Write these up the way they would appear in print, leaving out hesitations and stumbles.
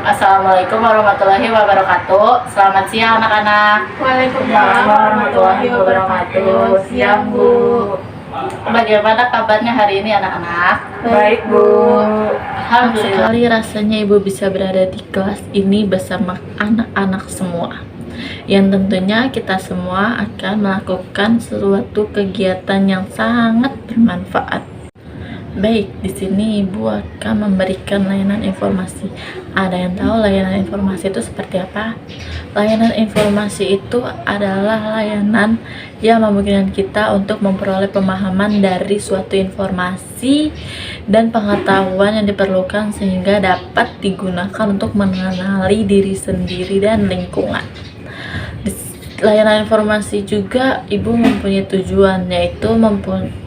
Assalamualaikum warahmatullahi wabarakatuh. Selamat siang anak-anak. Waalaikumsalam warahmatullahi wabarakatuh. Siang Bu. Bagaimana kabarnya hari ini anak-anak? Baik Bu. Alhamdulillah sekali rasanya Ibu bisa berada di kelas ini bersama anak-anak semua. Yang tentunya kita semua akan melakukan suatu kegiatan yang sangat bermanfaat. Baik, di sini Ibu akan memberikan layanan informasi. Ada yang tahu layanan informasi itu seperti apa? Layanan informasi itu adalah layanan yang memungkinkan kita untuk memperoleh pemahaman dari suatu informasi dan pengetahuan yang diperlukan sehingga dapat digunakan untuk mengenali diri sendiri dan lingkungan. Layanan informasi juga Ibu mempunyai tujuan, yaitu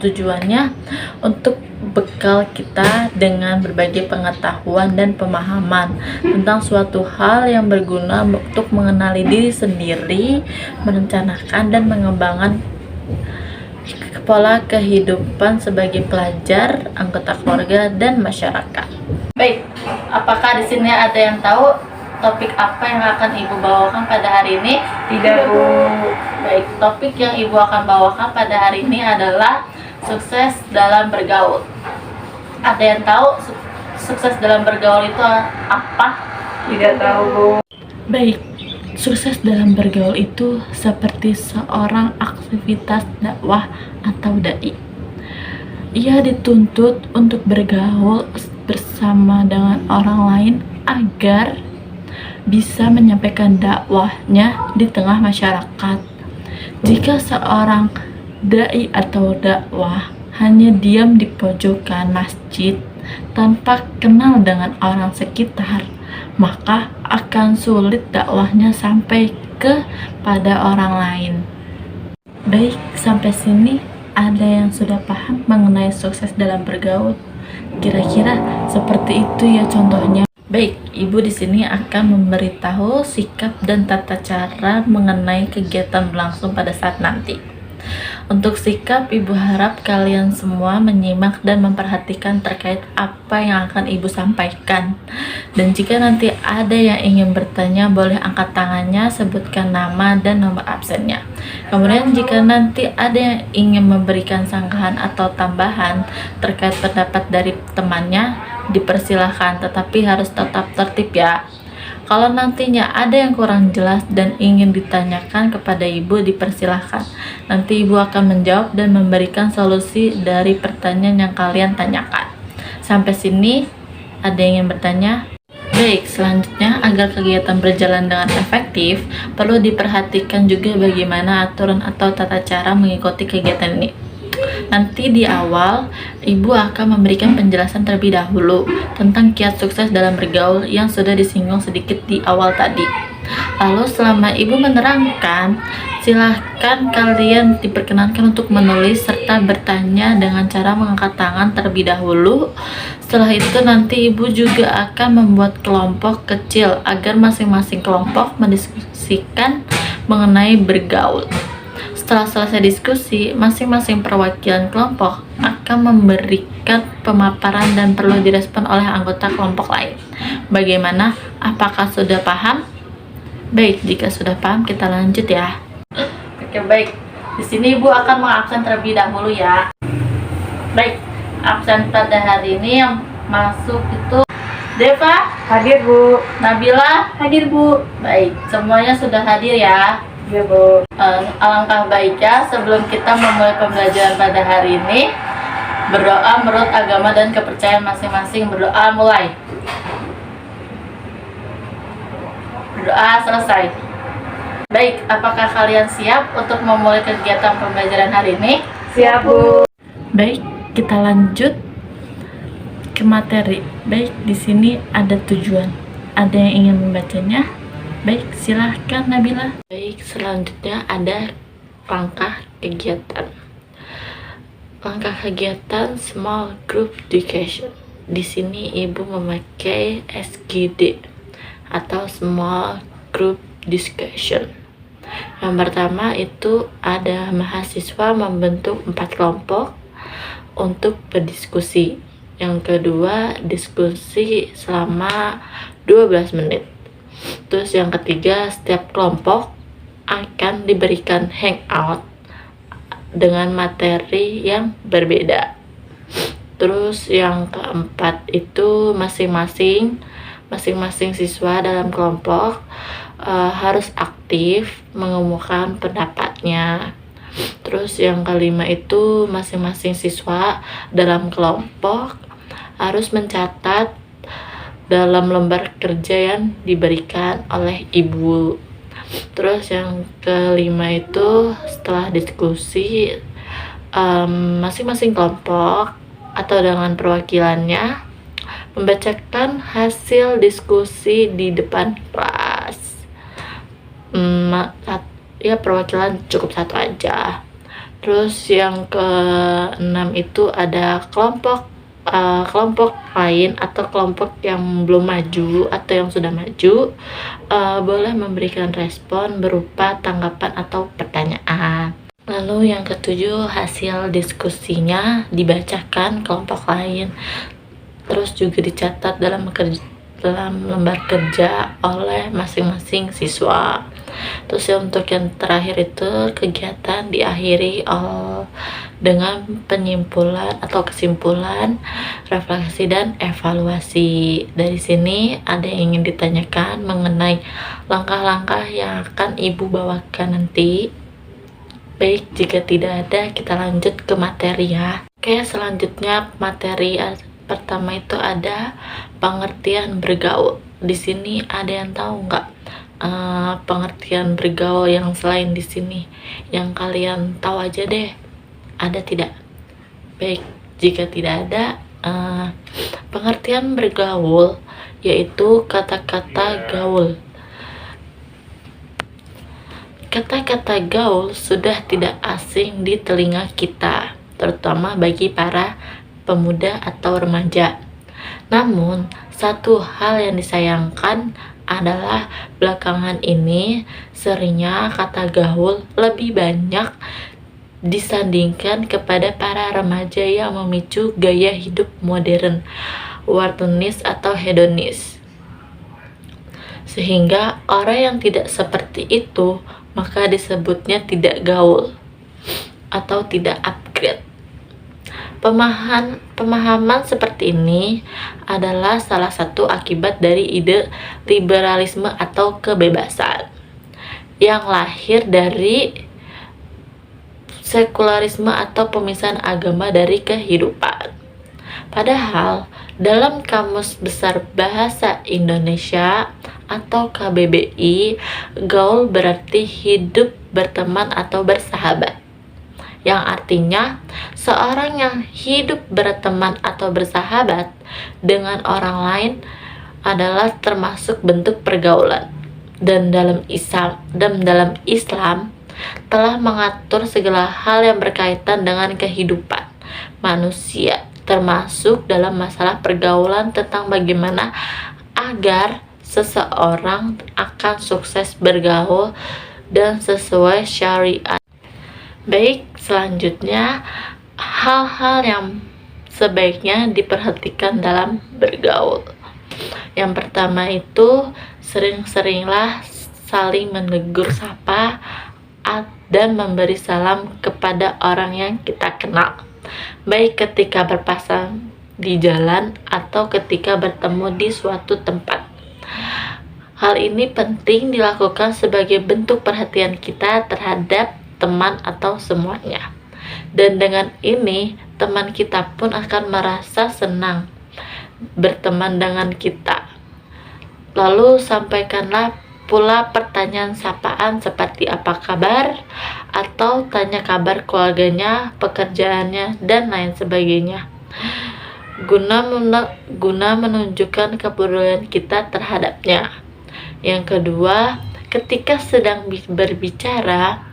tujuannya untuk bekal kita dengan berbagai pengetahuan dan pemahaman tentang suatu hal yang berguna untuk mengenali diri sendiri, merencanakan dan mengembangkan pola kehidupan sebagai pelajar, anggota keluarga, dan masyarakat. Baik, apakah di sini ada yang tahu topik apa yang akan Ibu bawakan pada hari ini? Tidak Bu. Baik, topik yang Ibu akan bawakan pada hari ini adalah sukses dalam bergaul. Ada yang tahu sukses dalam bergaul itu apa? Tidak tahu Bu. Baik, sukses dalam bergaul itu seperti seorang aktivitas dakwah atau dai. Ia dituntut untuk bergaul bersama dengan orang lain agar bisa menyampaikan dakwahnya di tengah masyarakat. Jika seorang dai atau dakwah hanya diam di pojokan masjid tanpa kenal dengan orang sekitar, maka akan sulit dakwahnya sampai kepada orang lain. Baik, sampai sini ada yang sudah paham mengenai sukses dalam bergaul? Kira-kira seperti itu ya contohnya. Baik, Ibu di sini akan memberitahu sikap dan tata cara mengenai kegiatan berlangsung pada saat nanti. Untuk sikap, Ibu harap kalian semua menyimak dan memperhatikan terkait apa yang akan Ibu sampaikan. Dan jika nanti ada yang ingin bertanya, boleh angkat tangannya, sebutkan nama dan nomor absennya. Kemudian jika nanti ada yang ingin memberikan sanggahan atau tambahan terkait pendapat dari temannya, dipersilahkan, tetapi harus tetap tertib ya. Kalau nantinya ada yang kurang jelas dan ingin ditanyakan kepada Ibu, dipersilahkan. Nanti Ibu akan menjawab dan memberikan solusi dari pertanyaan yang kalian tanyakan. Sampai sini, ada yang ingin bertanya? Baik, selanjutnya agar kegiatan berjalan dengan efektif, perlu diperhatikan juga bagaimana aturan atau tata cara mengikuti kegiatan ini. Nanti di awal, Ibu akan memberikan penjelasan terlebih dahulu tentang kiat sukses dalam bergaul yang sudah disinggung sedikit di awal tadi. Lalu selama Ibu menerangkan, silahkan kalian diperkenankan untuk menulis serta bertanya dengan cara mengangkat tangan terlebih dahulu. Setelah itu nanti Ibu juga akan membuat kelompok kecil agar masing-masing kelompok mendiskusikan mengenai bergaul. Setelah selesai diskusi, masing-masing perwakilan kelompok akan memberikan pemaparan dan perlu direspon oleh anggota kelompok lain. Bagaimana? Apakah sudah paham? Baik, jika sudah paham kita lanjut ya. Oke, baik. Di sini Ibu akan mengabsen terlebih dahulu ya. Baik, absen pada hari ini yang masuk itu Deva, Hadir Bu. Nabila, Hadir Bu. baik, semuanya sudah hadir ya. Ya Bu. Alangkah baiknya sebelum kita memulai pembelajaran pada hari ini, berdoa menurut agama dan kepercayaan masing-masing. Berdoa mulai. Berdoa selesai. Baik, apakah kalian siap untuk memulai kegiatan pembelajaran hari ini? Siap Bu. Baik, kita lanjut ke materi. Baik, di sini ada tujuan. Ada yang ingin membacanya? Baik, silahkan Nabila. Baik, selanjutnya ada langkah kegiatan. Langkah kegiatan Small Group Discussion. Di sini Ibu memakai SGD atau Small Group Discussion. Yang pertama itu ada mahasiswa membentuk 4 kelompok untuk berdiskusi. Yang kedua, diskusi selama 12 menit. Terus yang ketiga, setiap kelompok akan diberikan hangout dengan materi yang berbeda. Terus yang keempat itu masing-masing siswa dalam kelompok harus aktif mengemukakan pendapatnya. Terus yang kelima itu masing-masing siswa dalam kelompok harus mencatat dalam lembar kerja yang diberikan oleh ibu. Terus yang kelima itu setelah diskusi masing-masing kelompok atau dengan perwakilannya membacakan hasil diskusi di depan kelas. Ya perwakilan cukup satu aja. Terus yang keenam itu ada kelompok lain atau kelompok yang belum maju atau yang sudah maju boleh memberikan respon berupa tanggapan atau pertanyaan. Lalu yang ketujuh, hasil diskusinya dibacakan kelompok lain, terus juga dicatat dalam lembar kerja oleh masing-masing siswa. Terus untuk yang terakhir itu kegiatan diakhiri dengan penyimpulan atau kesimpulan, refleksi dan evaluasi. Dari sini ada yang ingin ditanyakan mengenai langkah-langkah yang akan ibu bawakan nanti? Baik, jika tidak ada kita lanjut ke materi ya. Oke, selanjutnya materi pertama itu ada pengertian bergaul. Di sini ada yang tahu nggak pengertian bergaul yang selain di sini? Yang kalian tahu aja deh. Ada tidak? Baik, jika tidak ada, pengertian bergaul yaitu kata-kata gaul. Kata-kata gaul sudah tidak asing di telinga kita, terutama bagi para pemuda atau remaja. Namun, satu hal yang disayangkan adalah belakangan ini seringnya kata gaul lebih banyak disandingkan kepada para remaja yang memicu gaya hidup modern, wartonis atau hedonis. Sehingga orang yang tidak seperti itu maka disebutnya tidak gaul atau tidak upgrade. Pemahaman seperti ini adalah salah satu akibat dari ide liberalisme atau kebebasan yang lahir dari sekularisme atau pemisahan agama dari kehidupan. Padahal dalam Kamus Besar Bahasa Indonesia atau KBBI, gaul berarti hidup berteman atau bersahabat, yang artinya seorang yang hidup berteman atau bersahabat dengan orang lain adalah termasuk bentuk pergaulan. Dan dalam Islam telah mengatur segala hal yang berkaitan dengan kehidupan manusia, termasuk dalam masalah pergaulan tentang bagaimana agar seseorang akan sukses bergaul dan sesuai syariat. Baik, selanjutnya hal-hal yang sebaiknya diperhatikan dalam bergaul. Yang pertama itu sering-seringlah saling menegur sapa dan memberi salam kepada orang yang kita kenal, baik ketika berpasangan di jalan atau ketika bertemu di suatu tempat. Hal ini penting dilakukan sebagai bentuk perhatian kita terhadap teman atau semuanya. Dan dengan ini, teman kita pun akan merasa senang berteman dengan kita. Lalu sampaikanlah pula pertanyaan sapaan seperti apa kabar, atau tanya kabar keluarganya, pekerjaannya, dan lain sebagainya, guna menunjukkan kepedulian kita terhadapnya. Yang kedua, ketika sedang berbicara,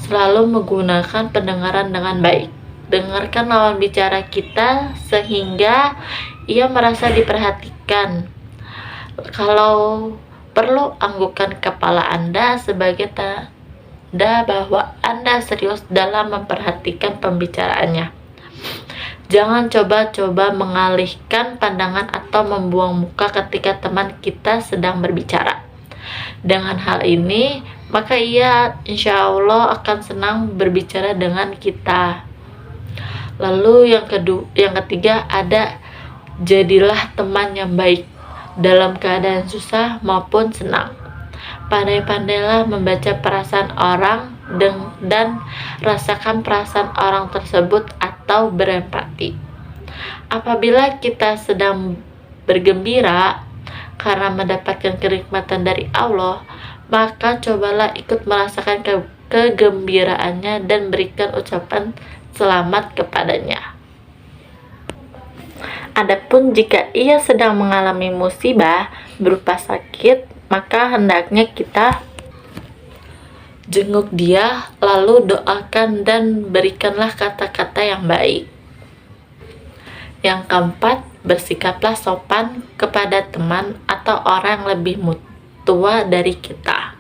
selalu menggunakan pendengaran dengan baik. Dengarkan lawan bicara kita sehingga ia merasa diperhatikan. Kalau perlu, anggukkan kepala Anda sebagai tanda bahwa Anda serius dalam memperhatikan pembicaraannya. Jangan coba-coba mengalihkan pandangan atau membuang muka ketika teman kita sedang berbicara. Dengan hal ini, maka ia insya Allah akan senang berbicara dengan kita. Lalu yang ketiga ada jadilah teman yang baik dalam keadaan susah maupun senang. Pandai-pandailah membaca perasaan orang dan rasakan perasaan orang tersebut atau berempati. Apabila kita sedang bergembira karena mendapatkan kenikmatan dari Allah, maka cobalah ikut merasakan kegembiraannya dan berikan ucapan selamat kepadanya. Adapun jika ia sedang mengalami musibah berupa sakit, maka hendaknya kita jenguk dia, lalu doakan dan berikanlah kata-kata yang baik. Yang keempat, bersikaplah sopan kepada teman atau orang yang lebih tua dari kita.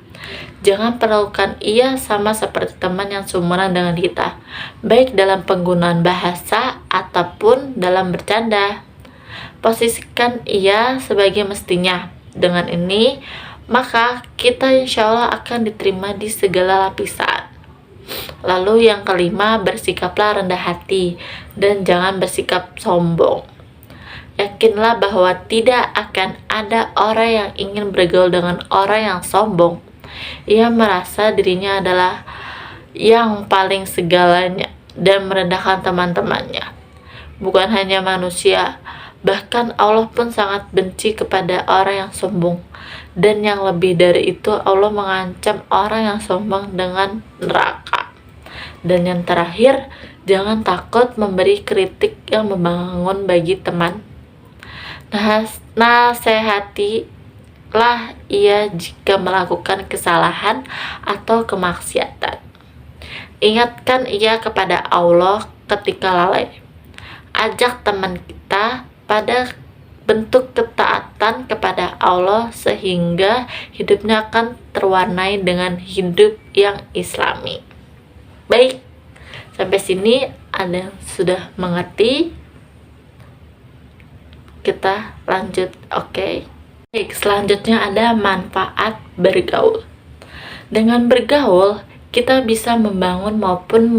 Jangan perlakukan ia sama seperti teman yang seumuran dengan kita, baik dalam penggunaan bahasa ataupun dalam bercanda. Posisikan ia sebagai mestinya. Dengan ini, maka kita insya Allah akan diterima di segala lapisan. Lalu yang kelima, bersikaplah rendah hati dan jangan bersikap sombong. Yakinlah bahwa tidak akan ada orang yang ingin bergaul dengan orang yang sombong. Ia merasa dirinya adalah yang paling segalanya dan merendahkan teman-temannya. Bukan hanya manusia, bahkan Allah pun sangat benci kepada orang yang sombong. Dan yang lebih dari itu, Allah mengancam orang yang sombong dengan neraka. Dan yang terakhir, jangan takut memberi kritik yang membangun bagi teman. Nasihatilah ia jika melakukan kesalahan atau kemaksiatan. Ingatkan ia kepada Allah ketika lalai. Ajak teman kita pada bentuk ketaatan kepada Allah sehingga hidupnya akan terwarnai dengan hidup yang islami. Baik, sampai sini ada yang sudah mengerti? Kita lanjut, oke? Baik, selanjutnya ada manfaat bergaul. Dengan bergaul, kita bisa membangun maupun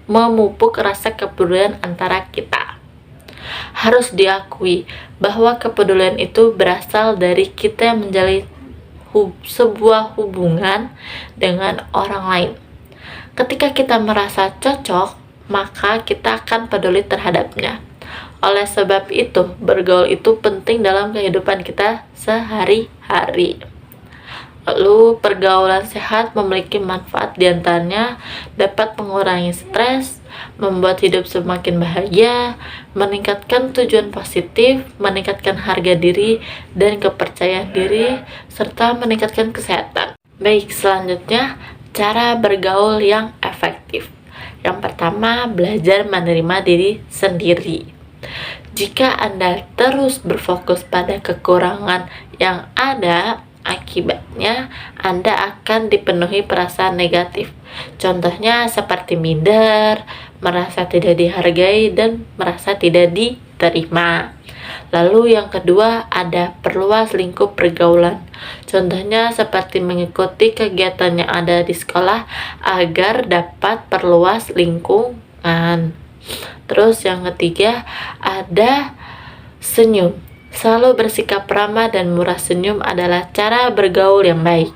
memupuk rasa kepedulian antara kita. Harus diakui bahwa kepedulian itu berasal dari kita yang menjalin sebuah hubungan dengan orang lain. Ketika kita merasa cocok, maka kita akan peduli terhadapnya. Oleh sebab itu, bergaul itu penting dalam kehidupan kita sehari-hari. Lalu, pergaulan sehat memiliki manfaat diantaranya dapat mengurangi stres, membuat hidup semakin bahagia, meningkatkan tujuan positif, meningkatkan harga diri dan kepercayaan diri, serta meningkatkan kesehatan. Baik, selanjutnya cara bergaul yang efektif. Yang pertama, belajar menerima diri sendiri. Jika Anda terus berfokus pada kekurangan yang ada, akibatnya Anda akan dipenuhi perasaan negatif. Contohnya seperti minder, merasa tidak dihargai, dan merasa tidak diterima. Lalu yang kedua ada perluas lingkup pergaulan. Contohnya seperti mengikuti kegiatan yang ada di sekolah agar dapat perluas lingkungan. Terus yang ketiga ada senyum. Selalu bersikap ramah dan murah senyum adalah cara bergaul yang baik.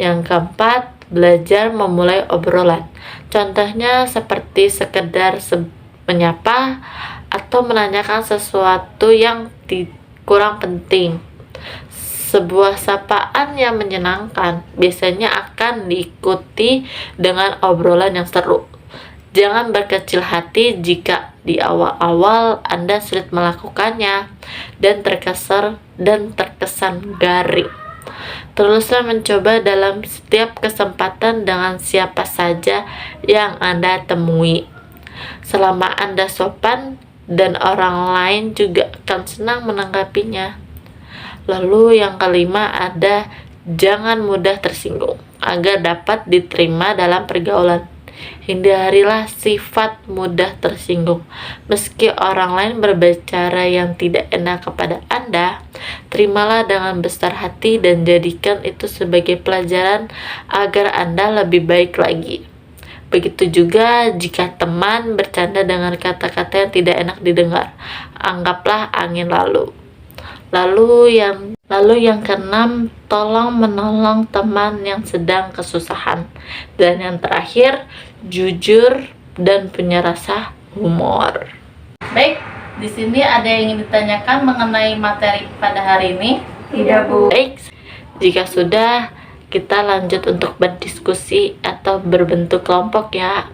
Yang keempat, belajar memulai obrolan. Contohnya seperti sekedar menyapa atau menanyakan sesuatu yang kurang penting. Sebuah sapaan yang menyenangkan biasanya akan diikuti dengan obrolan yang seru. Jangan berkecil hati jika di awal-awal Anda sulit melakukannya dan terkesan garing. Teruslah mencoba dalam setiap kesempatan dengan siapa saja yang Anda temui. Selama Anda sopan dan orang lain juga akan senang menanggapinya. Lalu yang kelima ada jangan mudah tersinggung agar dapat diterima dalam pergaulan. Hindarilah sifat mudah tersinggung. Meski orang lain berbicara yang tidak enak kepada Anda, terimalah dengan besar hati dan jadikan itu sebagai pelajaran agar Anda lebih baik lagi. Begitu juga jika teman bercanda dengan kata-kata yang tidak enak didengar, anggaplah angin lalu. Lalu yang keenam, tolong menolong teman yang sedang kesusahan. Dan yang terakhir, jujur dan punya rasa humor. Baik, di sini ada yang ingin ditanyakan mengenai materi pada hari ini? Tidak, Bu. Baik, jika sudah, kita lanjut untuk berdiskusi atau berbentuk kelompok ya.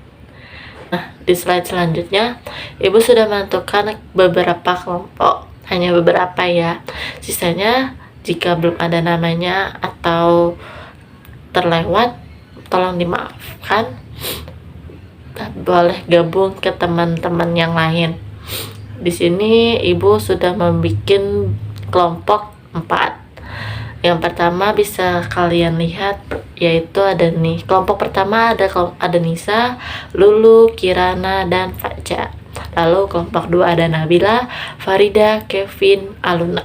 Nah, di slide selanjutnya, Ibu sudah menentukan beberapa kelompok. Hanya beberapa ya. Sisanya, jika belum ada namanya atau terlewat, tolong dimaafkan. Boleh gabung ke teman-teman yang lain. Di sini Ibu sudah membuat kelompok 4. Yang pertama bisa kalian lihat, yaitu ada nih. Kelompok pertama ada Nisa, Lulu, Kirana, dan Faja. Lalu kelompok 2 ada Nabila, Farida, Kevin, Aluna.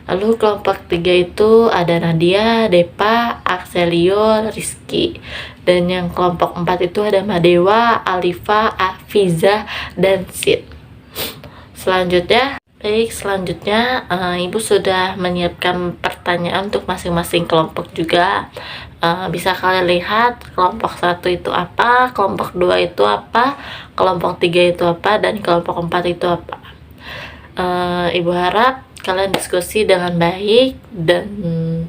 Lalu kelompok 3 itu ada Nadia, Depa, Axelio, Rizky. Dan yang kelompok 4 itu ada Madewa, Alifa, Afiza, dan Sid. Selanjutnya, Ibu sudah menyiapkan pertanyaan untuk masing-masing kelompok juga. Bisa kalian lihat kelompok 1 itu apa, kelompok 2 itu apa, kelompok 3 itu apa, dan kelompok 4 itu apa. Ibu harap kalian diskusi dengan baik dan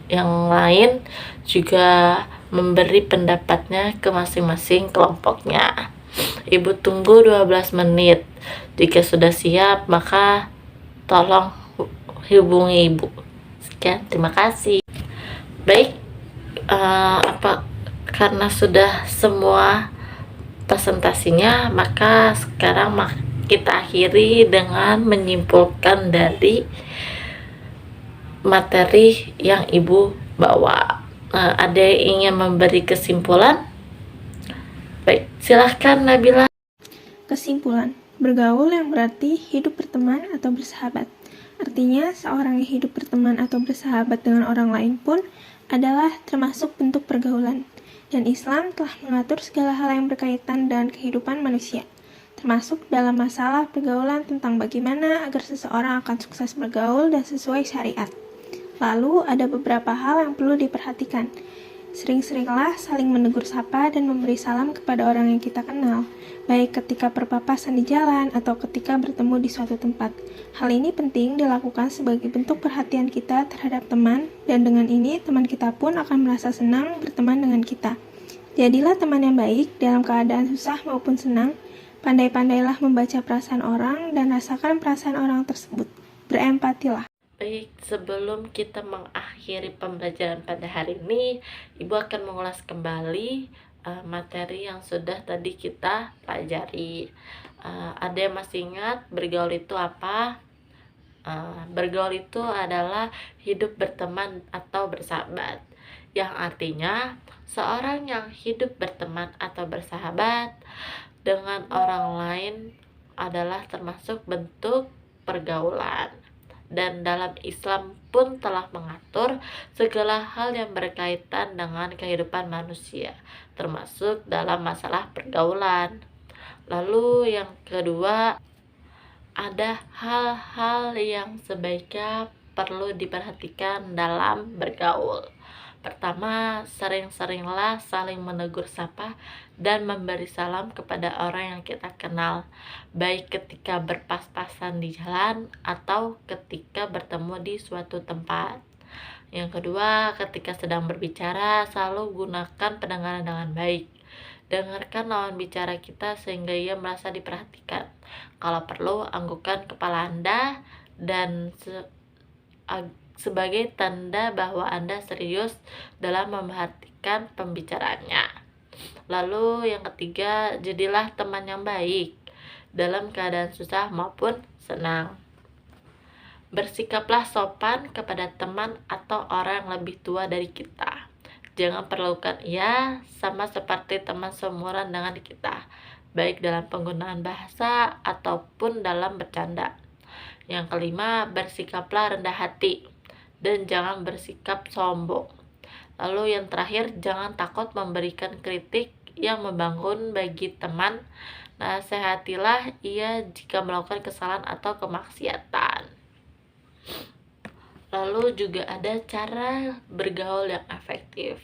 yang lain juga memberi pendapatnya ke masing-masing kelompoknya. Ibu tunggu 12 menit. Jika sudah siap, maka tolong hubungi Ibu. Sekian, terima kasih. Baik, karena sudah semua presentasinya, maka sekarang kita akhiri dengan menyimpulkan dari materi yang Ibu bawa. Ada yang ingin memberi kesimpulan? Baik, silahkan Nabila. Kesimpulan, bergaul yang berarti hidup berteman atau bersahabat. Artinya, seorang yang hidup berteman atau bersahabat dengan orang lain pun adalah termasuk bentuk pergaulan. Dan Islam telah mengatur segala hal yang berkaitan dengan kehidupan manusia, termasuk dalam masalah pergaulan tentang bagaimana agar seseorang akan sukses bergaul dan sesuai syariat. Lalu, ada beberapa hal yang perlu diperhatikan. Sering-seringlah saling menegur sapa dan memberi salam kepada orang yang kita kenal, baik ketika berpapasan di jalan atau ketika bertemu di suatu tempat. Hal ini penting dilakukan sebagai bentuk perhatian kita terhadap teman, dan dengan ini teman kita pun akan merasa senang berteman dengan kita. Jadilah teman yang baik dalam keadaan susah maupun senang. Pandai-pandailah membaca perasaan orang dan rasakan perasaan orang tersebut. Berempatilah. Baik, sebelum kita mengakhiri pembelajaran pada hari ini, Ibu akan mengulas kembali materi yang sudah tadi kita pelajari. Ada yang masih ingat bergaul itu apa? Bergaul itu adalah hidup berteman atau bersahabat, yang artinya seorang yang hidup berteman atau bersahabat dengan orang lain adalah termasuk bentuk pergaulan. Dan dalam Islam pun telah mengatur segala hal yang berkaitan dengan kehidupan manusia, termasuk dalam masalah pergaulan. Lalu yang kedua, ada hal-hal yang sebaiknya perlu diperhatikan dalam bergaul. Pertama, sering-seringlah saling menegur sapa dan memberi salam kepada orang yang kita kenal, baik ketika berpas-pasan di jalan atau ketika bertemu di suatu tempat. Yang kedua, ketika sedang berbicara, selalu gunakan pendengaran dengan baik. Dengarkan lawan bicara kita sehingga ia merasa diperhatikan. Kalau perlu, anggukkan kepala Anda dan sebagai tanda bahwa Anda serius dalam memperhatikan pembicaraannya. Lalu yang ketiga, jadilah teman yang baik dalam keadaan susah maupun senang. Bersikaplah sopan kepada teman atau orang yang lebih tua dari kita. Jangan perlukan ia sama seperti teman seumuran dengan kita, baik dalam penggunaan bahasa ataupun dalam bercanda. Yang kelima, bersikaplah rendah hati dan jangan bersikap sombong. Lalu yang terakhir, jangan takut memberikan kritik yang membangun bagi teman. Nasihatilah ia jika melakukan kesalahan atau kemaksiatan. Lalu juga ada cara bergaul yang efektif.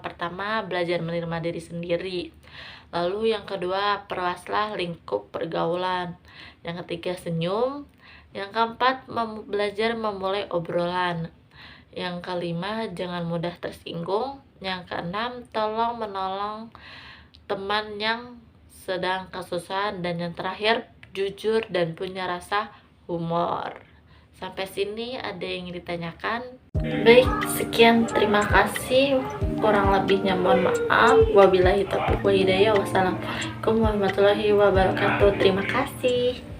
Pertama, belajar menerima diri sendiri. Lalu yang kedua, perluaslah lingkup pergaulan. Yang ketiga, senyum. Yang keempat, belajar memulai obrolan. Yang kelima, jangan mudah tersinggung. Yang keenam, tolong menolong teman yang sedang kesusahan. Dan yang terakhir, jujur dan punya rasa humor. Sampai sini ada yang ingin ditanyakan? Baik, sekian, terima kasih. Kurang lebihnya mohon maaf. Wabillahi taufiq wal hidayah. Wassalamualaikum warahmatullahi wabarakatuh. Terima kasih.